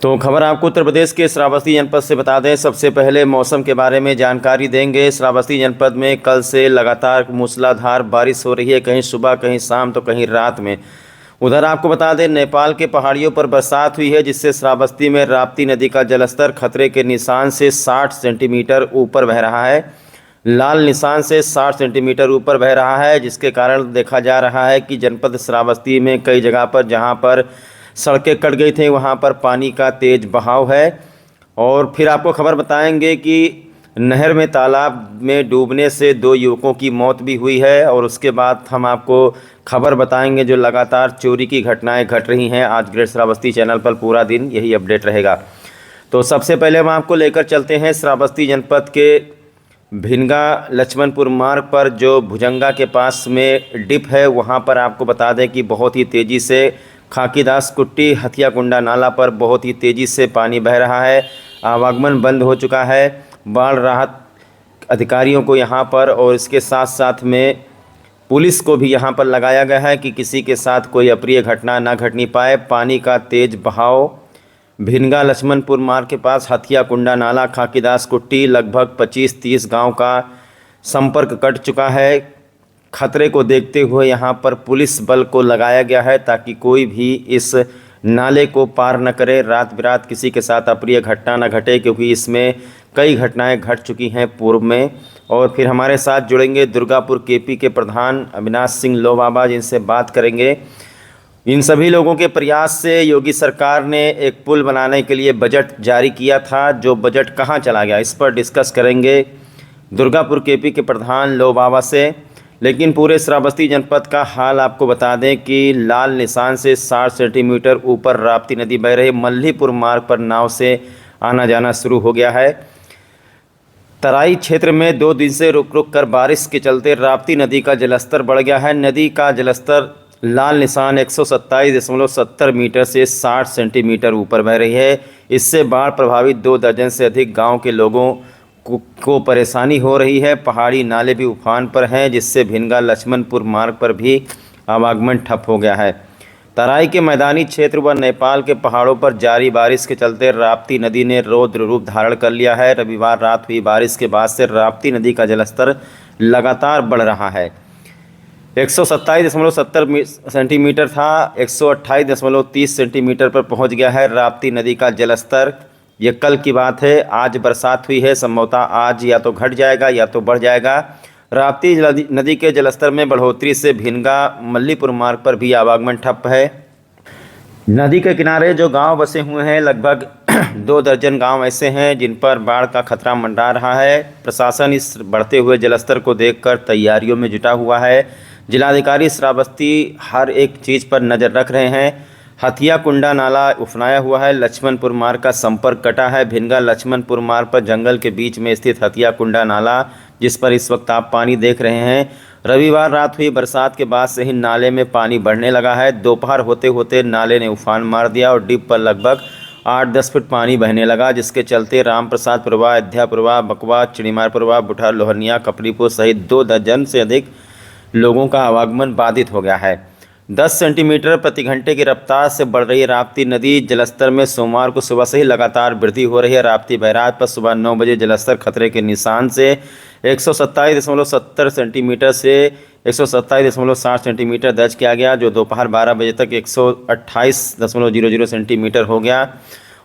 तो खबर आपको उत्तर प्रदेश के श्रावस्ती जनपद से बता दें। सबसे पहले मौसम के बारे में जानकारी देंगे। श्रावस्ती जनपद में कल से लगातार मूसलाधार बारिश हो रही है, कहीं सुबह कहीं शाम तो कहीं रात में। उधर आपको बता दें नेपाल के पहाड़ियों पर बरसात हुई है, जिससे श्रावस्ती में राप्ती नदी का जलस्तर खतरे के निशान से 60 सेंटीमीटर ऊपर बह रहा है। लाल निशान से 60 सेंटीमीटर ऊपर बह रहा है, जिसके कारण देखा जा रहा है कि जनपद श्रावस्ती में कई जगह पर जहां पर सड़कें कट गई थी वहां पर पानी का तेज बहाव है। और फिर आपको खबर बताएंगे कि नहर में तालाब में डूबने से 2 युवकों की मौत भी हुई है। और उसके बाद हम आपको खबर बताएंगे जो लगातार चोरी की घटनाएं घट रही हैं। आज ग्रेट श्रावस्ती चैनल पर पूरा दिन यही अपडेट रहेगा। तो सबसे पहले हम आपको लेकर चलते हैं श्रावस्ती जनपद के भिनगा लक्ष्मणपुर मार्ग पर, जो भुजंगा के पास में डिप है। वहां पर आपको बता दें कि बहुत ही तेज़ी से खाकीदास कुट्टी हथियाकुंडा नाला पर बहुत ही तेज़ी से पानी बह रहा है। आवागमन बंद हो चुका है। बाढ़ राहत अधिकारियों को यहाँ पर और इसके साथ साथ में पुलिस को भी यहाँ पर लगाया गया है कि किसी के साथ कोई अप्रिय घटना ना घटनी पाए। पानी का तेज बहाव भिनगा लक्ष्मणपुर मार्ग के पास हथियाकुंडा नाला खाकीदास कुट्टी लगभग 25-30 गांव का संपर्क कट चुका है। खतरे को देखते हुए यहाँ पर पुलिस बल को लगाया गया है ताकि कोई भी इस नाले को पार न करे, रात बिरात किसी के साथ अप्रिय घटना न घटे, क्योंकि इसमें कई घटनाएं घट चुकी हैं पूर्व में। और फिर हमारे साथ जुड़ेंगे दुर्गापुर केपी के प्रधान अविनाश सिंह लोबाबा, जिनसे बात करेंगे। इन सभी लोगों के प्रयास से योगी सरकार ने एक पुल बनाने के लिए बजट जारी किया था, जो बजट कहाँ चला गया, इस पर डिस्कस करेंगे दुर्गापुर केपी के प्रधान लोबाबा से। लेकिन पूरे श्रावस्ती जनपद का हाल आपको बता दें कि लाल निशान से 60 सेंटीमीटर ऊपर राप्ती नदी बह रही। मल्लीपुर मार्ग पर नाव से आना जाना शुरू हो गया है। तराई क्षेत्र में 2 दिन से रुक रुक कर बारिश के चलते राप्ती नदी का जलस्तर बढ़ गया है। नदी का जलस्तर लाल निशान 127.70 मीटर से 60 सेंटीमीटर ऊपर बह रही है। इससे बाढ़ प्रभावित 2 दर्जन से अधिक गाँव के लोगों को परेशानी हो रही है। पहाड़ी नाले भी उफान पर हैं, जिससे भिनगा लक्ष्मणपुर मार्ग पर भी आवागमन ठप हो गया है। तराई के मैदानी क्षेत्र व नेपाल के पहाड़ों पर जारी बारिश के चलते राप्ती नदी ने रौद्र रूप धारण कर लिया है। रविवार रात हुई बारिश के बाद से राप्ती नदी का जलस्तर लगातार बढ़ रहा है। 127.70 सेंटीमीटर था, 128.30 सेंटीमीटर पर पहुंच गया है राप्ती नदी का जलस्तर। ये कल की बात है, आज बरसात हुई है, संभवतः आज या तो घट जाएगा या तो बढ़ जाएगा। राप्ती नदी के जलस्तर में बढ़ोतरी से भिनगा मल्लीपुर मार्ग पर भी आवागमन ठप है। नदी के किनारे जो गांव बसे हुए हैं, लगभग 2 दर्जन गांव ऐसे हैं जिन पर बाढ़ का खतरा मंडरा रहा है। प्रशासन इस बढ़ते हुए जलस्तर को देखकर तैयारियों में जुटा हुआ है। जिलाधिकारी श्रावस्ती हर एक चीज़ पर नज़र रख रहे हैं। हथियाकुंडा नाला उफनाया हुआ है, लक्ष्मणपुर मार्ग का संपर्क कटा है। भिनगा लक्ष्मणपुर मार्ग पर जंगल के बीच में स्थित हथियाकुंडा नाला, जिस पर इस वक्त आप पानी देख रहे हैं। रविवार रात हुई बरसात के बाद से ही नाले में पानी बढ़ने लगा है। दोपहर होते होते नाले ने उफान मार दिया और डिप पर लगभग 8-10 फुट पानी बहने लगा, जिसके चलते रामप्रसादपुरवा, अध्यापुरवा, बकवा, चिड़ीमारपुरवा, बुठा, लोहनिया, कपरीपुर सहित 2 दर्जन से अधिक लोगों का आवागमन बाधित हो गया है। 10 सेंटीमीटर प्रति घंटे की रफ्तार से बढ़ रही राप्ती नदी जलस्तर में सोमवार को सुबह से ही लगातार वृद्धि हो रही है। राप्ती बैराज पर सुबह 9 बजे जलस्तर खतरे के निशान से 127.70 सेंटीमीटर से 127.60 सेंटीमीटर दर्ज किया गया, जो दोपहर 12 बजे तक 128.00 सेंटीमीटर हो गया।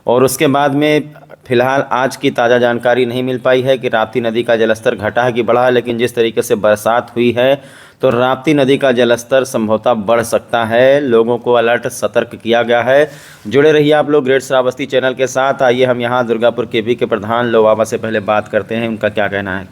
और उसके बाद में फिलहाल आज की ताज़ा जानकारी नहीं मिल पाई है कि राप्ती नदी का जलस्तर घटा है कि बढ़ा है, लेकिन जिस तरीके से बरसात हुई है तो राप्ती नदी का जलस्तर संभवतः बढ़ सकता है। लोगों को अलर्ट सतर्क किया गया है। जुड़े रहिए आप लोग ग्रेट श्रावस्ती चैनल के साथ। आइए हम यहाँ दुर्गापुर केपी के प्रधान लोबाबा से पहले बात करते हैं, उनका क्या कहना है।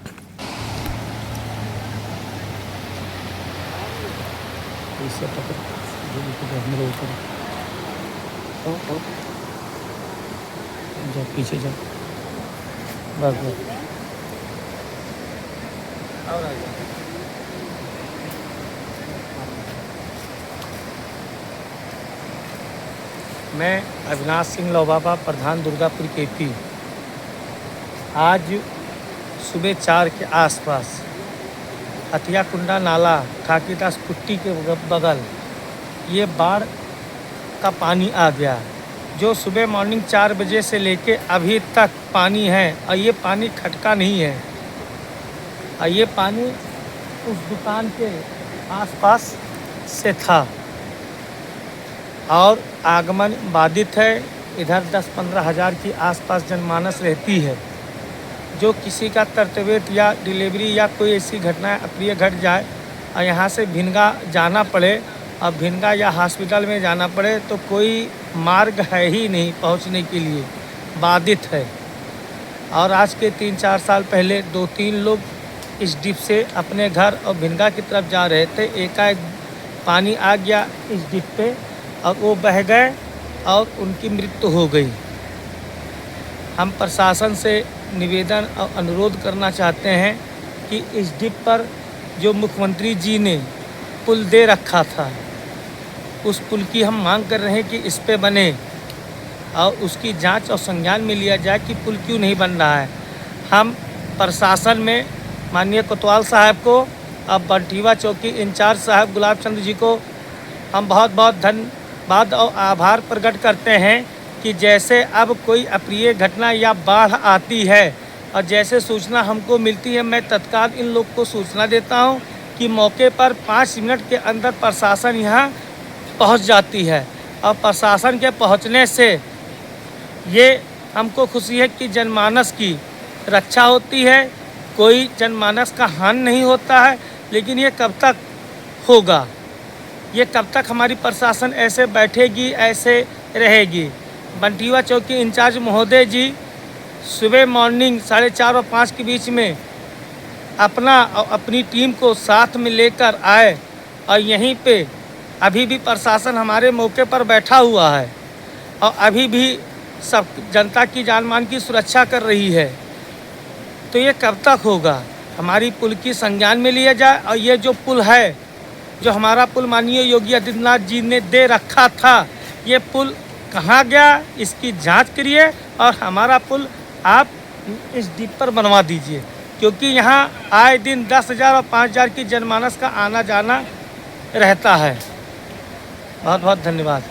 पीछे जा बस मैं अविनाश सिंह लोबाबा, प्रधान दुर्गापुर केपी। आज सुबह 4 के आसपास हथियाकुंडा नाला खाकीदास कुट्टी के बगल ये बाढ़ का पानी आ गया। जो सुबह मॉर्निंग 4 बजे से लेके अभी तक पानी है, और ये पानी खटका नहीं है, और ये पानी उस दुकान के आसपास से था और आगमन बाधित है। इधर 10-15 हज़ार की आसपास जनमानस रहती है। जो किसी का तबीयत या डिलीवरी या कोई ऐसी घटना अप्रिय घट जाए और यहाँ से भिनगा जाना पड़े और भिनगा या हॉस्पिटल में जाना पड़े तो कोई मार्ग है ही नहीं पहुँचने के लिए, बाधित है। और आज के 3-4 साल पहले 2-3 लोग इस डिप से अपने घर और भिनगा की तरफ जा रहे थे। एकाएक पानी आ गया इस डिप पे और वो बह गए और उनकी मृत्यु हो गई। हम प्रशासन से निवेदन और अनुरोध करना चाहते हैं कि इस डिप पर जो मुख्यमंत्री जी ने पुल दे रखा था, उस पुल की हम मांग कर रहे हैं कि इस पे बने और उसकी जांच और संज्ञान में लिया जाए कि पुल क्यों नहीं बन रहा है। हम प्रशासन में माननीय कोतवाल साहब को और बंटीवा चौकी इंचार्ज साहब गुलाब चंद जी को हम बहुत बहुत धन्यवाद और आभार प्रकट करते हैं कि जैसे अब कोई अप्रिय घटना या बाढ़ आती है और जैसे सूचना हमको मिलती है, मैं तत्काल इन लोग को सूचना देता हूं कि मौके पर 5 मिनट के अंदर प्रशासन यहां पहुंच जाती है। और प्रशासन के पहुंचने से ये हमको खुशी है कि जनमानस की रक्षा होती है, कोई जनमानस का हानि नहीं होता है। लेकिन ये कब तक होगा, ये कब तक हमारी प्रशासन ऐसे बैठेगी, ऐसे रहेगी। बंटीवा चौकी इंचार्ज महोदय जी सुबह मॉर्निंग 4:30 और 5 के बीच में अपनी टीम को साथ में लेकर आए और यहीं पे अभी भी प्रशासन हमारे मौके पर बैठा हुआ है और अभी भी सब जनता की जान मान की सुरक्षा कर रही है। तो ये कब तक होगा, हमारी पुल की संज्ञान में लिया जाए। और ये जो पुल है, जो हमारा पुल माननीय योगी आदित्यनाथ जी ने दे रखा था, ये पुल कहाँ गया, इसकी जांच करिए और हमारा पुल आप इस डिप पर बनवा दीजिए, क्योंकि यहाँ आए दिन 10,000 और 5,000 की जनमानस का आना जाना रहता है। बहुत बहुत धन्यवाद।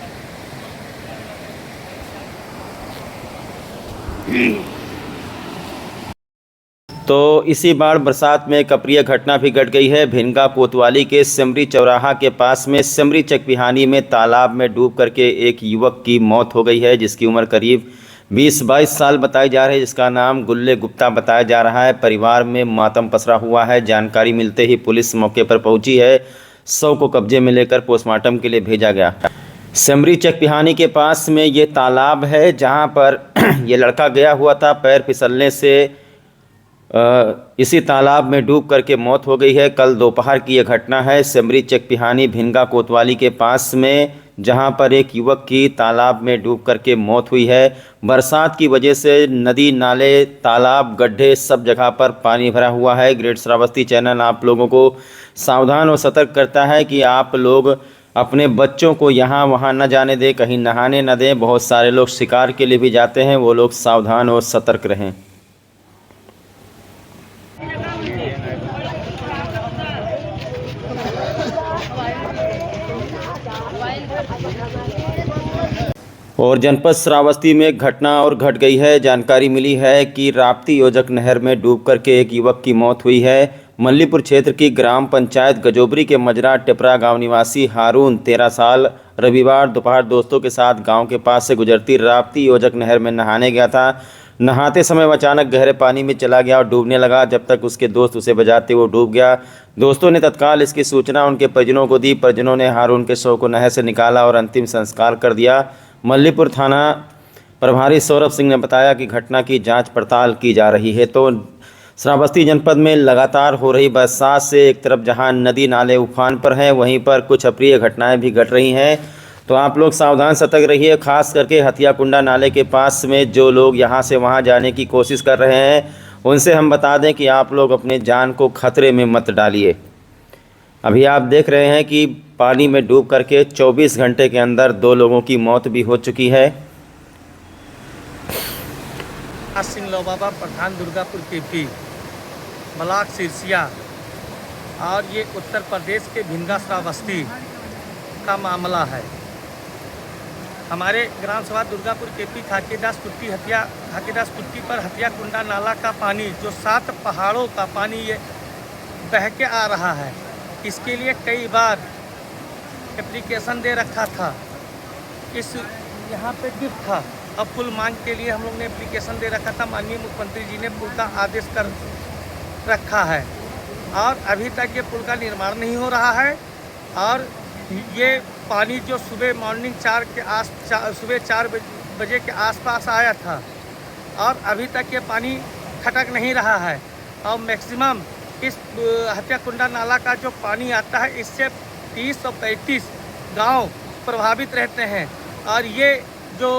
तो इसी बाढ़ बरसात में एक अप्रिय घटना भी घट गई है। भिनगा कोतवाली के सिमरी चौराहा के पास में सिमरी चकपिहानी में तालाब में डूब करके एक युवक की मौत हो गई है, जिसकी उम्र करीब 20-22 साल बताई जा रही है, जिसका नाम गुल्ले गुप्ता बताया जा रहा है। परिवार में मातम पसरा हुआ है। जानकारी मिलते ही पुलिस मौके पर पहुंची है। शव को कब्जे में लेकर पोस्टमार्टम के लिए भेजा गया। सिमरी चकपिहानी के पास में ये तालाब है जहां पर ये लड़का गया हुआ था, पैर फिसलने से इसी तालाब में डूब करके मौत हो गई है। कल दोपहर की यह घटना है सिमरी चकपिहानी भिनगा कोतवाली के पास में, जहां पर एक युवक की तालाब में डूब करके मौत हुई है। बरसात की वजह से नदी, नाले, तालाब, गड्ढे सब जगह पर पानी भरा हुआ है। ग्रेट श्रावस्ती चैनल आप लोगों को सावधान और सतर्क करता है कि आप लोग अपने बच्चों को यहाँ वहाँ न जाने दें, कहीं नहाने न दें। बहुत सारे लोग शिकार के लिए भी जाते हैं, वो लोग सावधान और सतर्क रहें। और जनपद श्रावस्ती में एक घटना और घट गई है। जानकारी मिली है कि राप्ती योजक नहर में डूब करके एक युवक की मौत हुई है। मल्लीपुर क्षेत्र की ग्राम पंचायत गजोबरी के मजरा टिपरा गांव निवासी हारून 13 साल रविवार दोपहर दोस्तों के साथ गांव के पास से गुजरती राप्ती योजक नहर में नहाने गया था। नहाते समय अचानक गहरे पानी में चला गया और डूबने लगा। जब तक उसके दोस्त उसे बचाते वो डूब गया। दोस्तों ने तत्काल इसकी सूचना उनके परिजनों को दी। परिजनों ने हारून के शव को नहर से निकाला और अंतिम संस्कार कर दिया। मल्लीपुर थाना प्रभारी सौरभ सिंह ने बताया कि घटना की जांच पड़ताल की जा रही है। तो श्रावस्ती जनपद में लगातार हो रही बरसात से एक तरफ जहां नदी नाले उफान पर हैं, वहीं पर कुछ अप्रिय घटनाएं भी घट रही हैं। तो आप लोग सावधान सतर्क रहिए। खास करके हथियाकुंडा नाले के पास में जो लोग यहां से वहां जाने की कोशिश कर रहे हैं, उनसे हम बता दें कि आप लोग अपने जान को खतरे में मत डालिए। अभी आप देख रहे हैं कि पानी में डूब करके 24 घंटे के अंदर 2 लोगों की मौत भी हो चुकी है। सिंह लोबाबा प्रधान दुर्गापुर केपी ब्लॉक सिरसिया, और ये उत्तर प्रदेश के भिनगा श्रावस्ती का मामला है। हमारे ग्राम सभा दुर्गापुर केपी खाकीदास कुट्टी पर हथिया कुंडा नाला का पानी जो 7 पहाड़ों का पानी ये बह के आ रहा है, इसके लिए कई बार एप्लीकेशन दे रखा था। इस यहाँ पे डिप था, अब पुल मांग के लिए हम लोग ने एप्लीकेशन दे रखा था। माननीय मुख्यमंत्री जी ने पुल का आदेश कर रखा है और अभी तक ये पुल का निर्माण नहीं हो रहा है। और ये पानी जो सुबह मॉर्निंग सुबह 4 बजे के आसपास आया था और अभी तक ये पानी खटक नहीं रहा है। और मैक्सिमम इस हत्याकुंडा नाला का जो पानी आता है इससे 30 और 35 गांव प्रभावित रहते हैं। और ये जो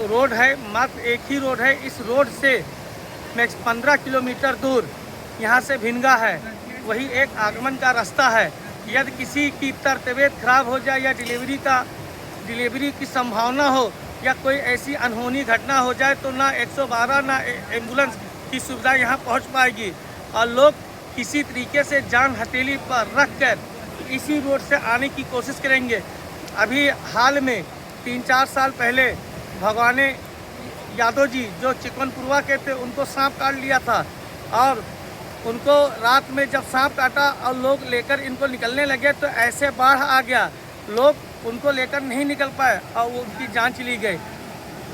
रोड है मात्र एक ही रोड है, इस रोड से 15 किलोमीटर दूर यहाँ से भिनगा है, वही एक आगमन का रास्ता है। यदि किसी की तबीयत खराब हो जाए या डिलीवरी की संभावना हो या कोई ऐसी अनहोनी घटना हो जाए तो ना 112 ना एम्बुलेंस की सुविधा यहाँ पहुँच पाएगी और लोग किसी तरीके से जान हथेली पर रख कर इसी रोड से आने की कोशिश करेंगे। अभी हाल में 3-4 साल पहले भगवान यादव जी जो चिकनपुरवा के थे उनको सांप काट लिया था और उनको रात में जब सांप काटा और लोग लेकर इनको निकलने लगे तो ऐसे बाढ़ आ गया, लोग उनको लेकर नहीं निकल पाए और उनकी जान चली गई।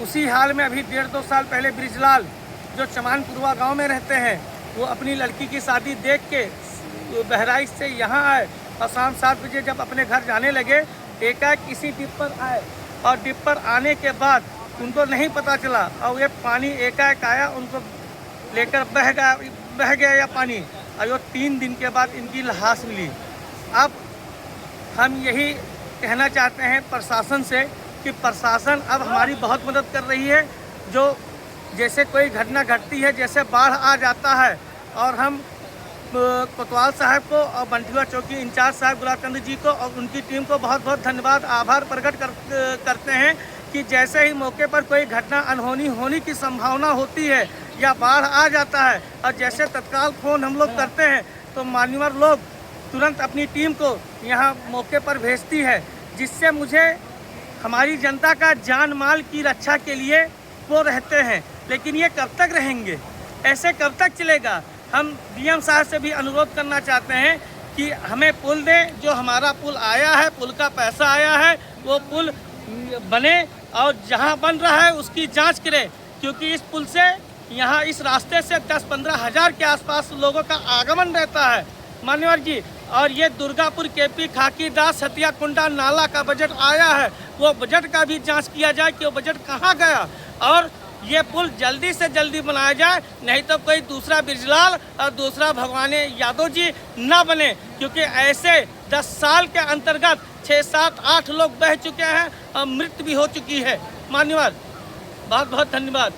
उसी हाल में अभी 1.5-2 साल पहले ब्रिजलाल जो चमानपुरवा गांव में रहते हैं वो अपनी लड़की की शादी देख के बहराइच से यहाँ आए और शाम 7 बजे जब अपने घर जाने लगे एकाएक इसी डिप पर आए और डिप पर आने के बाद उनको नहीं पता चला और ये पानी एकाएक आया, उनको लेकर बह गया या पानी और वो 3 दिन के बाद इनकी लाश मिली। अब हम यही कहना चाहते हैं प्रशासन से कि प्रशासन अब हमारी बहुत मदद कर रही है। जो जैसे कोई घटना घटती है, जैसे बाढ़ आ जाता है और हम कोतवाल साहब को और बंटुआ चौकी इंचार्ज साहब गुलाब चंद्र जी को और उनकी टीम को बहुत बहुत धन्यवाद आभार प्रकट करते हैं कि जैसे ही मौके पर कोई घटना अनहोनी होने की संभावना होती है या बाढ़ आ जाता है और जैसे तत्काल फ़ोन हम लोग करते हैं तो मान्यवर लोग तुरंत अपनी टीम को यहाँ मौके पर भेजती है, जिससे मुझे हमारी जनता का जान माल की रक्षा के लिए वो रहते हैं। लेकिन ये कब तक रहेंगे, ऐसे कब तक चलेगा? हम डीएम साहब से भी अनुरोध करना चाहते हैं कि हमें पुल दें, जो हमारा पुल आया है, पुल का पैसा आया है, वो पुल बने और जहां बन रहा है उसकी जांच करें, क्योंकि इस पुल से यहाँ इस रास्ते से 10-15 हज़ार के आसपास लोगों का आगमन रहता है मान्यवर जी। और ये दुर्गापुर केपी खाकीदास हत्याकुंडा नाला का बजट आया है, वो बजट का भी जांच किया जाए कि वो बजट कहाँ गया और ये पुल जल्दी से जल्दी बनाया जाए, नहीं तो कोई दूसरा ब्रिजलाल और दूसरा भगवान यादव जी ना बने, क्योंकि ऐसे 10 साल के अंतर्गत 6-7-8 लोग बह चुके हैं और मृत्यु भी हो चुकी है। मान्यवर बहुत बहुत धन्यवाद।